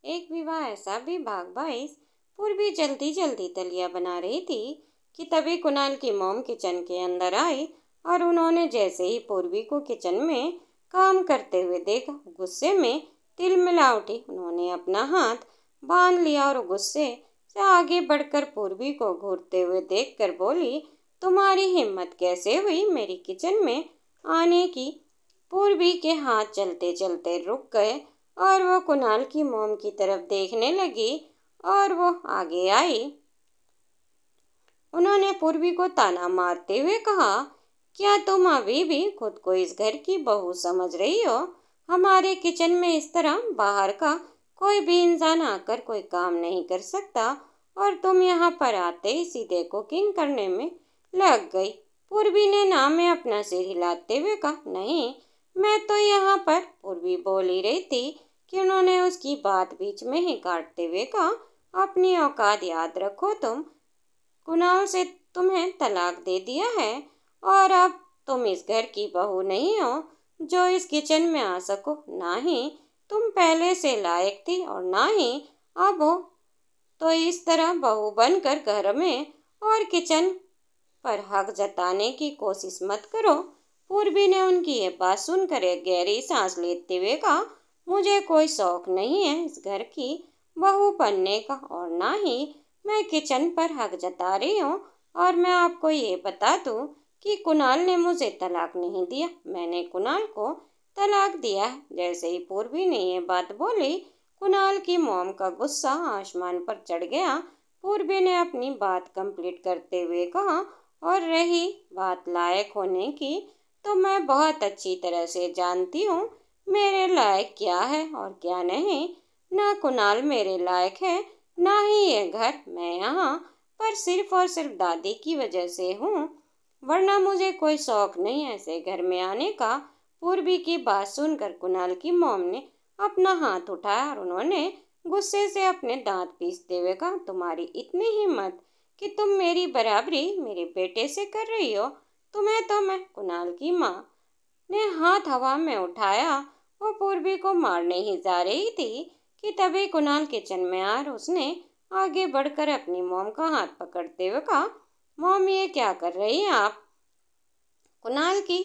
एक विवाह ऐसा भी भाग 22 पूर्वी जल्दी जल्दी दलिया बना रही थी कि तभी कुणाल की मॉम किचन के अंदर आई और उन्होंने जैसे ही पूर्वी को किचन में काम करते हुए देखा, गुस्से में तिलमिला उठी। उन्होंने अपना हाथ बांध लिया और गुस्से से आगे बढ़कर पूर्वी को घूरते हुए देखकर बोली, तुम्हारी हिम्मत कैसे हुई मेरी किचन में आने की। पूर्वी के हाथ चलते चलते रुक गए और वो कुणाल की मॉम की तरफ देखने लगी और वो आगे आई। उन्होंने पूर्वी को ताना मारते हुए कहा, क्या तुम अभी भी खुद को इस घर की बहू समझ रही हो? हमारे किचन में इस तरह बाहर का कोई भी इंसान आकर कोई काम नहीं कर सकता और तुम यहाँ पर आते ही सीधे कुकिंग करने में लग गई। पूर्वी ने ना में अपना सिर हिलाते हुए कहा, नहीं, मैं तो यहाँ पर। पूर्वी बोल ही रही थी कि उन्होंने उसकी बात बीच में ही काटते हुए कहा, अपनी औकात याद रखो। कुणाल से तुम्हें तलाक दे दिया है और अब तुम इस घर की बहू नहीं हो जो इस किचन में आ सको। ना ही तुम पहले से लायक थी और ना ही अब हो। तो इस तरह बहू बनकर घर में और किचन पर हक जताने की कोशिश मत करो। पूर्वी ने उनकी ये बात सुनकर एक गहरी सांस लेते हुए कहा, मुझे कोई शौक नहीं है इस घर की बहू बनने का और ना ही मैं किचन पर हक जता रही हूँ। और मैं आपको ये बता दूँ कि कुणाल ने मुझे तलाक नहीं दिया, मैंने कुणाल को तलाक दिया है। जैसे ही पूर्वी ने ये बात बोली, कुणाल की मॉम का गुस्सा आसमान पर चढ़ गया। पूर्वी ने अपनी बात कंप्लीट करते हुए कहा, और रही बात लायक होने की, तो मैं बहुत अच्छी तरह से जानती हूँ मेरे लायक क्या है और क्या नहीं। ना कुणाल मेरे लायक है, ना ही ये घर। मैं यहाँ पर सिर्फ और सिर्फ दादी की वजह से हूँ, वरना मुझे कोई शौक नहीं ऐसे घर में आने का। पूर्वी की बात सुनकर कुणाल की मॉम ने अपना हाथ उठाया और उन्होंने गुस्से से अपने दांत पीसते हुए कहा, तुम्हारी इतनी हिम्मत कि तुम मेरी बराबरी मेरे बेटे से कर रही हो। तुम्हें तो मैं। कुणाल की माँ ने हाथ हवा में उठाया, वो पूर्वी को मारने ही जा रही थी कि तभी कुणाल किचन में आ और उसने आगे बढ़कर अपनी मॉम का हाथ पकड़ते हुए कहा, मॉम ये क्या कर रही हैं आप? कुणाल की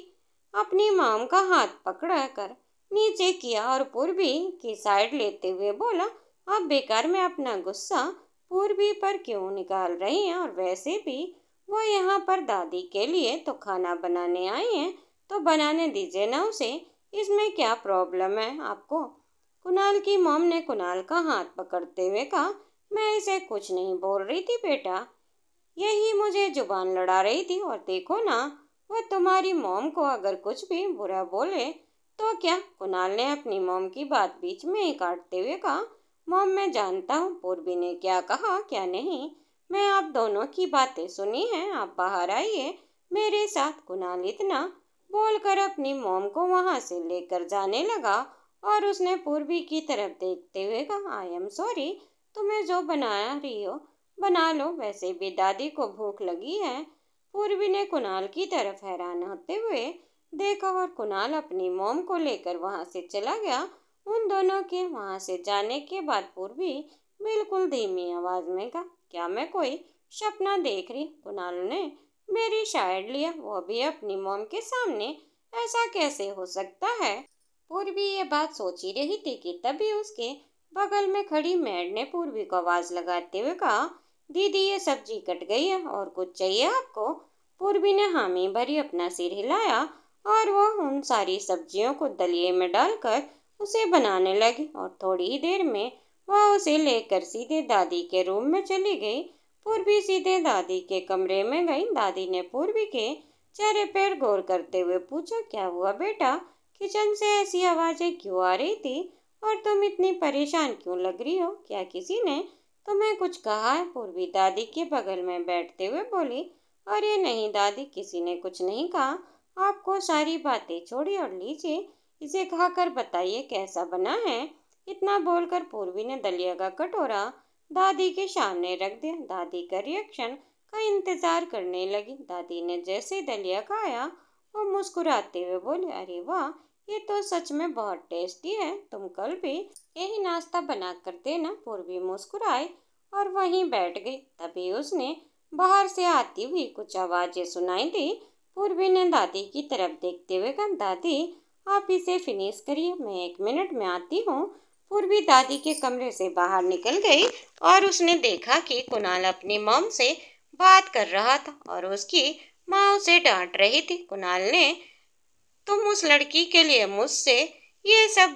अपनी मॉम का हाथ पकड़ा कर नीचे किया और पूर्वी की साइड लेते हुए बोला, आप बेकार में अपना गुस्सा पूर्वी पर क्यों निकाल रही हैं? और वैसे भी वो यहाँ पर दादी के लिए तो खाना बनाने आई हैं, तो बनाने दीजिए ना उसे, इसमें क्या प्रॉब्लम है आपको? कुणाल की मॉम ने कुणाल का हाथ पकड़ते हुए कहा, मैं इसे कुछ नहीं बोल रही थी बेटा, यही मुझे जुबान लड़ा रही थी। और देखो ना, वह तुम्हारी मॉम को अगर कुछ भी बुरा बोले तो क्या? कुणाल ने अपनी मॉम की बात बीच में ही काटते हुए कहा, मॉम मैं जानता हूँ पूर्वी ने क्या कहा क्या नहीं, मैं आप दोनों की बातें सुनी हैं, आप बाहर आइए मेरे साथ। कुणाल इतना बोलकर अपनी मॉम को वहां से लेकर जाने लगा और उसने पूर्वी की तरफ देखते हुए कहा, आई एम सॉरी, तुम्हें जो बना रही हो बना लो, वैसे भी दादी को भूख लगी है। पूर्वी ने कुणाल की तरफ हैरान होते हुए देखा और कुणाल अपनी मॉम को लेकर वहां से चला गया। उन दोनों के वहां से जाने के बाद पूर्वी बिल्कुल धीमी आवाज में कहा, क्या मैं कोई सपना देख रही? कुणाल ने मेरी साइड लिया, वो भी अपनी मॉम के सामने, ऐसा कैसे हो सकता है? पूर्वी ये बात सोच ही रही थी कि तभी उसके बगल में खड़ी मैड ने पूर्वी को आवाज लगाते हुए कहा, दीदी ये सब्जी कट गई है और कुछ चाहिए आपको? पूर्वी ने हामी भरी अपना सिर हिलाया और वह उन सारी सब्जियों को दलिए में डालकर उसे बनाने लगी और थोड़ी ही देर में वह उसे लेकर सीधे दादी के रूम में चली गई। पूर्वी सीधे दादी के कमरे में गई। दादी ने पूर्वी के चेहरे पर गौर करते हुए पूछा, क्या हुआ बेटा? किचन से ऐसी आवाजें क्यों आ रही थी और तुम इतनी परेशान क्यों लग रही हो? क्या किसी ने तुम्हें कुछ कहा है? पूर्वी दादी के बगल में बैठते हुए बोली, अरे नहीं दादी, किसी ने कुछ नहीं कहा, आपको सारी बातें छोड़ी और लीजिए इसे खाकर बताइए कैसा बना है। इतना बोलकर पूर्वी ने दलिया का कटोरा दादी के सामने रख दिया। दादी का रिएक्शन का इंतजार करने लगी। दादी ने जैसे दलिया खाया वो मुस्कुराते हुए बोले, अरे वाह, ये तो सच में बहुत टेस्टी है, तुम कल भी यही नाश्ता बना कर देना। पूर्वी मुस्कुराई और वहीं बैठ गई। तभी उसने बाहर से आती हुई कुछ आवाजें सुनाई दी। पूर्वी ने दादी की तरफ देखते हुए कहा, दादी आप इसे फिनिश करिए, मैं 1 मिनट में आती हूँ। पूर्वी दादी के कमरे से बाहर निकल गई और उसने देखा कि कुणाल अपनी मॉम से बात कर रहा था और उसकी माँ उसे डांट रही थी। कुणाल ने, तुम उस लड़की के लिए मुझसे ये सब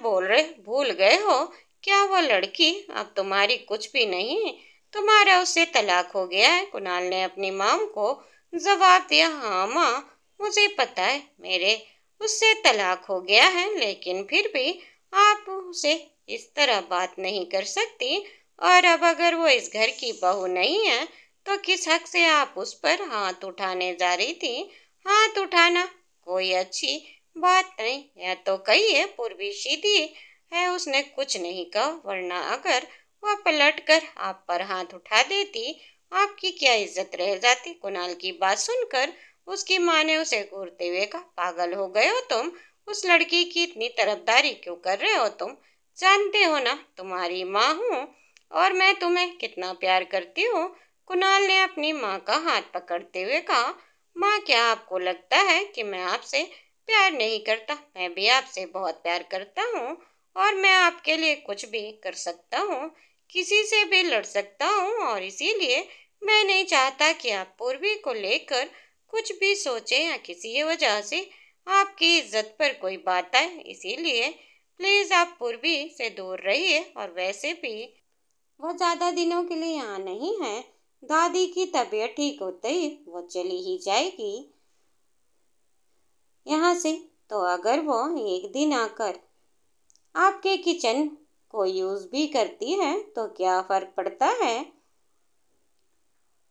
भूल गए हो क्या? वो लड़की अब तुम्हारी कुछ भी नहीं है, तुम्हारा उससे तलाक हो गया है। कुणाल ने अपनी माँ को जवाब दिया, हाँ माँ, मुझे पता है मेरे उससे तलाक हो गया है, लेकिन फिर भी आप उसे इस तरह बात नहीं कर सकती। और अब अगर वो इस घर की बहू नहीं है तो किस हक से आप उस पर हाथ उठाने जा रही थी? हाथ उठाना कोई अच्छी बात नहीं, यह तो कहिए पूर्वी सीधी है, उसने कुछ नहीं कहा, वरना अगर वह पलट कर आप पर हाथ उठा देती आपकी क्या इज्जत रह जाती? कुणाल की बात सुनकर उसकी माँ ने उसे घूरते हुए कहा, पागल हो गए हो तुम? उस लड़की की इतनी तरफदारी क्यों कर रहे हो तुम? जानते हो ना तुम्हारी माँ हूँ और मैं तुम्हें कितना प्यार करती हूँ। कुणाल ने अपनी माँ का हाथ पकड़ते हुए कहा, माँ क्या आपको लगता है कि मैं आपसे प्यार नहीं करता? मैं भी आपसे बहुत प्यार करता हूँ और मैं आपके लिए कुछ भी कर सकता हूँ, किसी से भी लड़ सकता हूँ और इसीलिए मैं नहीं चाहता कि आप पूर्वी को लेकर कुछ भी सोचें या किसी वजह से आपकी इज्जत पर कोई बात आए। इसीलिए प्लीज आप पूर्वी से दूर रहिए। और वैसे भी वो ज्यादा दिनों के लिए यहाँ नहीं है। दादी की तबीयत ठीक होते ही वो चली ही जाएगी यहाँ से। तो अगर वो एक दिन आकर आपके किचन को यूज भी करती है तो क्या फर्क पड़ता है?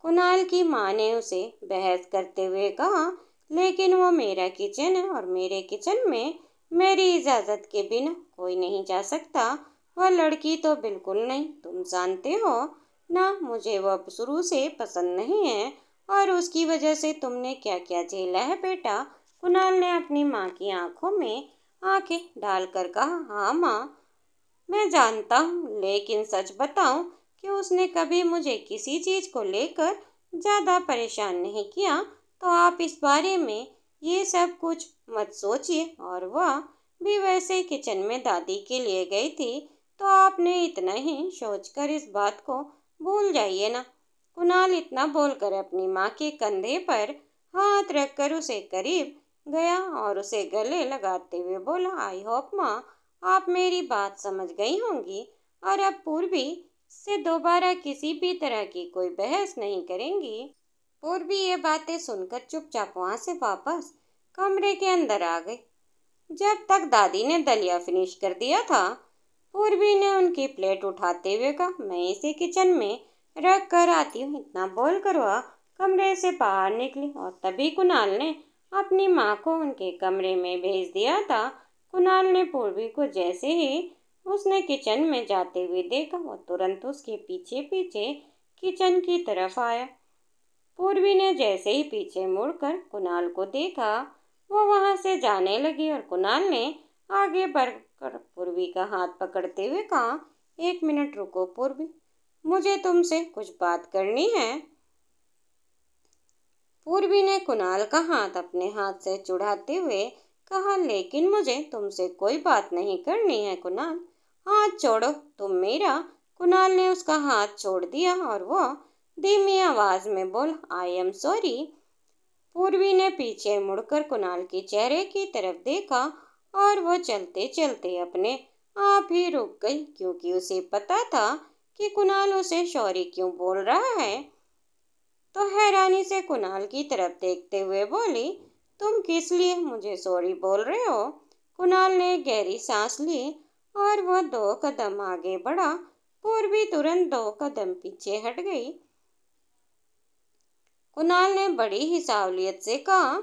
कुणाल की माँ ने उसे बहस करते हुए कहा, लेकिन वो मेरा किचन है और मेरे किचन में मेरी इजाजत के बिना कोई नहीं जा सकता। वह लड़की तो बिल्कुल नहीं, तुम जानते हो ना, मुझे वह शुरू से पसंद नहीं है और उसकी वजह से तुमने क्या क्या झेला है बेटा। कुणाल ने अपनी माँ की आंखों में आंखें डालकर कहा, हाँ माँ, मैं जानता हूँ, लेकिन सच बताऊं कि उसने कभी मुझे किसी चीज को लेकर ज्यादा परेशान नहीं किया। तो आप इस बारे में ये सब कुछ मत सोचिए। और वह भी वैसे किचन में दादी के लिए गई थी तो आपने इतना ही सोचकर इस बात को भूल जाइए ना। कुणाल इतना बोलकर अपनी माँ के कंधे पर हाथ रखकर उसे करीब गया और उसे गले लगाते हुए बोला, आई होप माँ आप मेरी बात समझ गई होंगी और अब पूर्वी से दोबारा किसी भी तरह की कोई बहस नहीं करेंगी। पूर्वी ये बातें सुनकर चुपचाप वहां से वापस कमरे के अंदर आ गई। जब तक दादी ने दलिया फिनिश कर दिया था, पूर्वी ने उनकी प्लेट उठाते हुए कहा, मैं इसे किचन में रख कर आती हूँ। इतना बोलकर वह कमरे से बाहर निकली और तभी कुणाल ने अपनी माँ को उनके कमरे में भेज दिया था। कुणाल ने पूर्वी को जैसे ही उसने किचन में जाते हुए देखा, वो तुरंत उसके पीछे पीछे किचन की तरफ आया। पूर्वी ने जैसे ही पीछे मुड़कर कुणाल को देखा, वो वहां से जाने लगी और कुणाल ने आगे बढ़कर पूर्वी का हाथ पकड़ते हुए कहा, 1 मिनट रुको पूर्वी, मुझे तुमसे कुछ बात करनी है। पूर्वी ने कुणाल का हाथ अपने हाथ से छुड़ाते हुए कहा, लेकिन मुझे तुमसे कोई बात नहीं करनी है कुणाल, हाथ छोड़ो तुम मेरा। कुणाल ने उसका हाथ छोड़ दिया और वो धीमी आवाज में बोला, आई एम सॉरी। पूर्वी ने पीछे मुड़कर कुणाल के चेहरे की तरफ देखा और वो चलते चलते अपने आप ही रुक गई, क्योंकि उसे पता था कि कुणाल उसे सॉरी क्यों बोल रहा है। तो हैरानी से कुणाल की तरफ देखते हुए बोली, तुम किस लिए मुझे सॉरी बोल रहे हो? कुणाल ने गहरी सांस ली और वह 2 कदम आगे बढ़ा। पूर्वी तुरंत 2 कदम पीछे हट गई। कुणाल ने बड़ी ही सावलियत से कहा,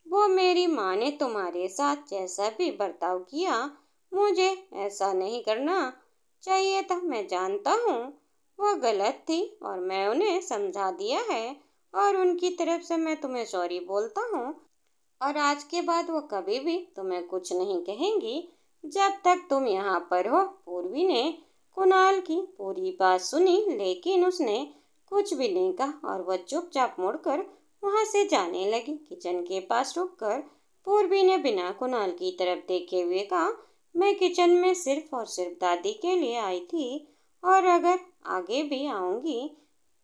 वो मेरी माँ ने तुम्हारे साथ जैसा भी बर्ताव किया, मुझे ऐसा नहीं करना चाहिए था। मैं जानता हूँ वह गलत थी और मैं उन्हें समझा दिया है और उनकी तरफ से मैं तुम्हें सॉरी बोलता हूँ और आज के बाद वो कभी भी तुम्हें कुछ नहीं कहेंगी। जब तक तुम यहाँ पर हो। पूर्वी ने कुणाल की पूरी बात सुनी, लेकिन उसने कुछ भी नहीं कहा और वह चुपचाप मुड़कर वहां से जाने लगी। किचन के पास रुककर पूर्वी ने बिना कुणाल की तरफ देखे हुए कहा, मैं किचन में सिर्फ और सिर्फ दादी के लिए आई थी, और अगर आगे भी आऊंगी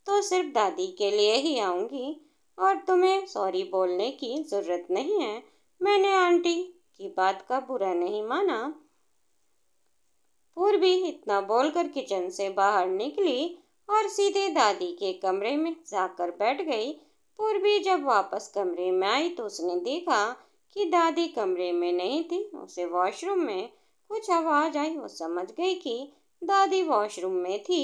तो सिर्फ दादी के लिए ही आऊंगी, और तुम्हें सॉरी बोलने की जरूरत नहीं है। मैंने आंटी की बात का बुरा नहीं माना। पूर्वी इतना बोलकर किचन से बाहर निकली और सीधे दादी के कमरे में जाकर बैठ गई। पूर्वी जब वापस कमरे में आई तो उसने देखा कि दादी कमरे में नहीं थी। उसे वॉशरूम में कुछ आवाज आई। वो समझ गई कि दादी वॉशरूम में थी।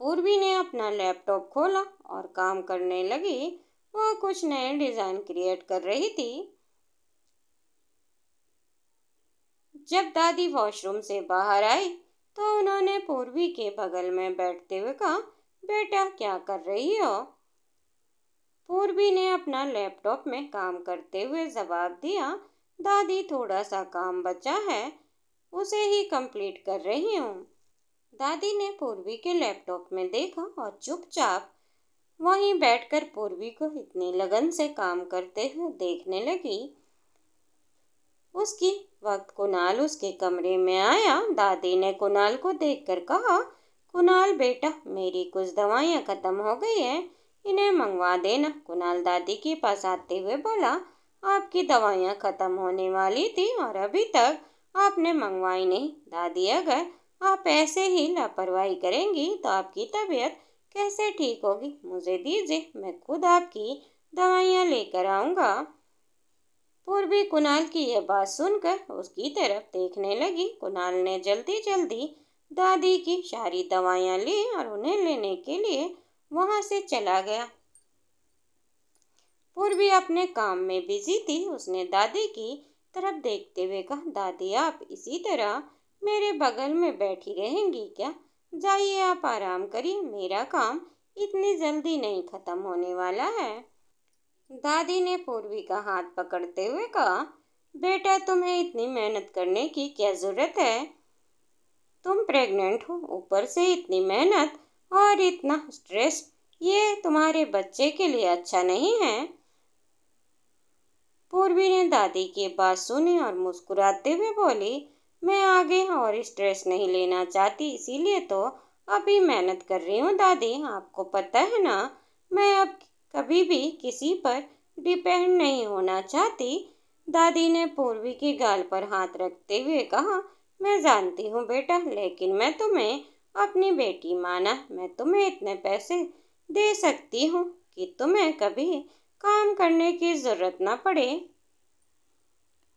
पूर्वी ने अपना लैपटॉप खोला और काम करने लगी। वह कुछ नए डिजाइन क्रिएट कर रही थी। जब दादी वॉशरूम से बाहर आई तो उन्होंने पूर्वी के बगल में बैठते हुए कहा, बेटा क्या कर रही हो? पूर्वी ने अपना लैपटॉप में काम करते हुए जवाब दिया, दादी थोड़ा सा काम बचा है, उसे ही कंप्लीट कर रही हूँ। दादी ने पूर्वी के लैपटॉप में देखा और चुपचाप वहीं बैठकर पूर्वी को इतनी लगन से काम करते हुए देखने लगी। उसकी वक्त कुणाल उसके कमरे में आया। दादी ने कुणाल को देखकर कहा, कुणाल बेटा, मेरी कुछ दवाइयाँ खत्म हो गई है, इन्हें मंगवा देना। कुणाल दादी के पास आते हुए बोला, आपकी दवाइयाँ खत्म होने वाली थी और अभी तक आपने मंगवाई नहीं। दादी, अगर आप ऐसे ही लापरवाही करेंगी तो आपकी तबीयत कैसे ठीक होगी? मुझे दीजिए, मैं खुद आपकी दवाइयाँ लेकर आऊँगा। पूर्वी कुणाल की यह बात सुनकर उसकी तरफ देखने लगी। कुणाल ने जल्दी जल्दी दादी की सारी दवाइयाँ ली और उन्हें लेने के लिए वहां से चला गया। पूर्वी अपने काम में बिजी थी। उसने दादी की तरफ देखते हुए कहा, दादी आप इसी तरह मेरे बगल में बैठी रहेंगी क्या? जाइए, आप आराम करिए, मेरा काम इतनी जल्दी नहीं खत्म होने वाला है। दादी ने पूर्वी का हाथ पकड़ते हुए कहा, बेटा तुम्हें इतनी मेहनत करने की क्या जरूरत है? तुम प्रेग्नेंट हो, ऊपर से इतनी मेहनत और इतना स्ट्रेस, ये तुम्हारे बच्चे के लिए अच्छा नहीं है। पूर्वी ने दादी की बात सुनी और मुस्कुराते हुए बोली, मैं आगे और स्ट्रेस नहीं लेना चाहती, इसीलिए तो अभी मेहनत कर रही हूँ। दादी, आपको पता है ना, मैं अब कभी भी किसी पर डिपेंड नहीं होना चाहती। दादी ने पूर्वी की गाल पर हाथ रखते हुए कहा, मैं जानती हूँ बेटा, लेकिन मैं तुम्हें अपनी बेटी माना। मैं तुम्हें इतने पैसे दे सकती हूँ कि तुम्हें कभी काम करने की जरूरत ना पड़े।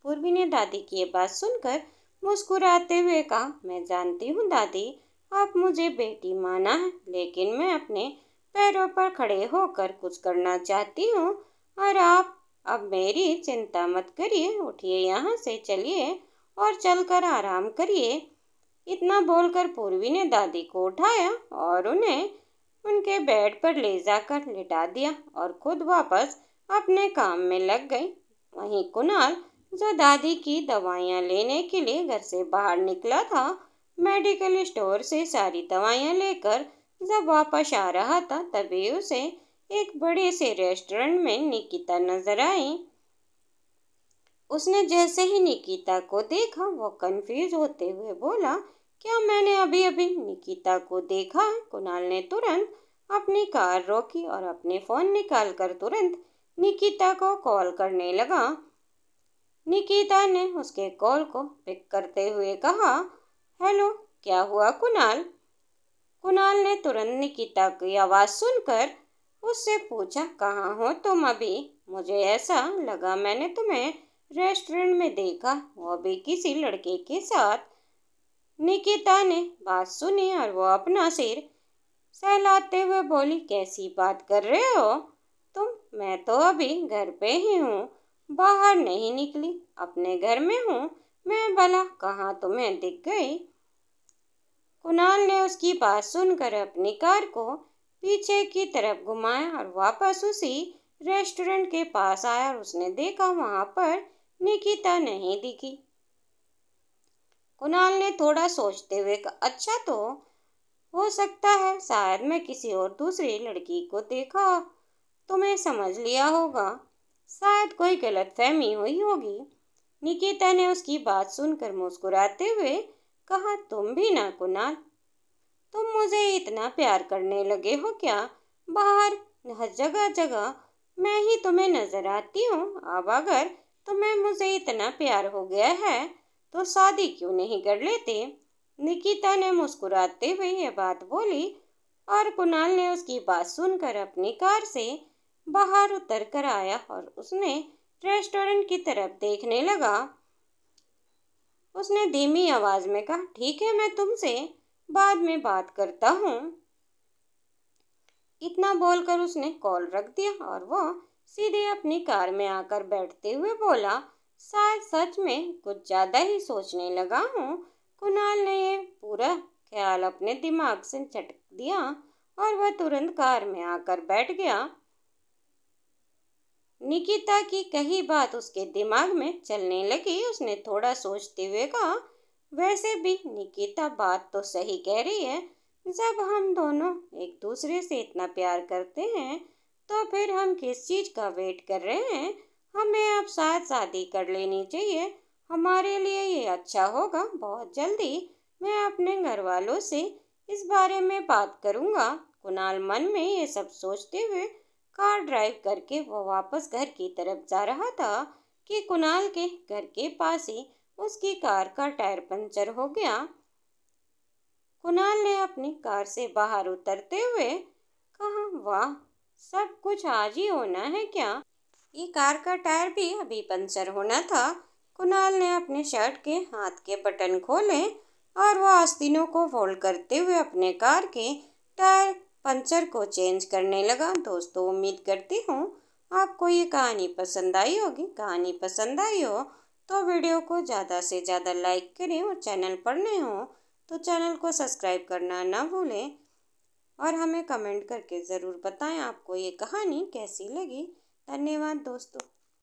पूर्वी ने दादी की ये बात सुनकर मुस्कुराते हुए कहा, मैं जानती हूँ दादी, आप मुझे बेटी माना है, लेकिन मैं अपने पैरों पर खड़े होकर कुछ करना चाहती हूँ, और आप अब मेरी चिंता मत करिए। उठिए, यहाँ से चलिए और चलकर आराम करिए। इतना बोलकर पूर्वी ने दादी को उठाया और उन्हें उनके बेड पर ले जाकर लिटा दिया और खुद वापस अपने काम में लग गई। वहीं कुणाल, जो दादी की दवाइयाँ लेने के लिए घर से बाहर निकला था, मेडिकल स्टोर से सारी दवाइयाँ लेकर जब वापस आ रहा था, तभी उसे एक बड़े से रेस्टोरेंट में निकिता नजर आई। उसने जैसे ही निकिता को देखा, वो कंफ्यूज होते हुए बोला, क्या मैंने अभी अभी निकिता को देखा है? कुणाल ने तुरंत अपनी कार रोकी और अपने फोन निकालकर तुरंत निकिता को कॉल करने लगा। निकिता ने उसके कॉल को पिक करते हुए कहा, हेलो, क्या हुआ कुणाल? कुणाल ने तुरंत निकिता की आवाज़ सुनकर उससे पूछा, कहाँ हो तुम अभी? मुझे ऐसा लगा मैंने तुम्हें रेस्टोरेंट में देखा, वो भी किसी लड़के के साथ। निकिता ने बात सुनी और वो अपना सिर सहलाते हुए बोली, कैसी बात कर रहे हो तुम? मैं तो अभी घर पे ही हूँ, बाहर नहीं निकली, अपने घर में हूँ। मैं भला कहाँ तुम्हें दिख गई? कुणाल ने उसकी बात सुनकर अपनी कार को पीछे की तरफ घुमाया और वापस उसी रेस्टोरेंट के पास आया और उसने देखा वहां पर निकिता नहीं दिखी। कुणाल ने थोड़ा सोचते हुए कहा, अच्छा तो हो सकता है, शायद मैं किसी और दूसरी लड़की को देखा तुम्हें समझ लिया होगा, शायद कोई गलतफहमी हुई होगी। निकिता ने उसकी बात सुनकर मुस्कुराते हुए कहा, तुम भी ना कुणाल, तुम मुझे इतना प्यार करने लगे हो क्या? बाहर हर जगह जगह मैं ही तुम्हें नजर आती हूँ। अब अगर तुम्हें मुझे इतना प्यार हो गया है तो शादी क्यों नहीं कर लेते? निकिता ने मुस्कुराते हुए यह बात बोली और कुणाल ने उसकी बात सुनकर अपनी कार से बाहर उतर कर आया और उसने रेस्टोरेंट की तरफ देखने लगा। उसने धीमी आवाज में कहा, ठीक है, मैं तुमसे बाद में बात करता हूँ। इतना बोलकर उसने कॉल रख दिया और वो सीधे अपनी कार में आकर बैठते हुए बोला, शायद सच में कुछ ज्यादा ही सोचने लगा हूँ। कुणाल ने ये पूरा ख्याल अपने दिमाग से झटक दिया और वह तुरंत कार में आकर बैठ गया। निकिता की कही बात उसके दिमाग में चलने लगी। उसने थोड़ा सोचते हुए कहा, वैसे भी निकिता बात तो सही कह रही है। जब हम दोनों एक दूसरे से इतना प्यार करते हैं तो फिर हम किस चीज का वेट कर रहे हैं? हमें अब शायद शादी कर लेनी चाहिए। हमारे लिए ये अच्छा होगा। बहुत जल्दी मैं अपने घर वालों से इस बारे में बात करूंगा। कुणाल मन में ये सब सोचते हुए कार ड्राइव करके वो वापस घर की तरफ जा रहा था कि कुणाल के घर के पास ही उसकी कार का टायर पंचर हो गया। कुणाल ने अपनी कार से बाहर उतरते हुए कहा, वाह, सब कुछ आज ही होना है क्या? ये कार का टायर भी अभी पंचर होना था। कुणाल ने अपने शर्ट के हाथ के बटन खोले और वो आस्तीनों को फोल्ड करते हुए अपने कार के टायर पंचर को चेंज करने लगा। दोस्तों, उम्मीद करती हूँ आपको ये कहानी पसंद आई होगी। कहानी पसंद आई हो तो वीडियो को ज़्यादा से ज़्यादा लाइक करें और चैनल पर नए हो तो चैनल को सब्सक्राइब करना ना भूलें और हमें कमेंट करके ज़रूर बताएं आपको ये कहानी कैसी लगी। धन्यवाद दोस्तों।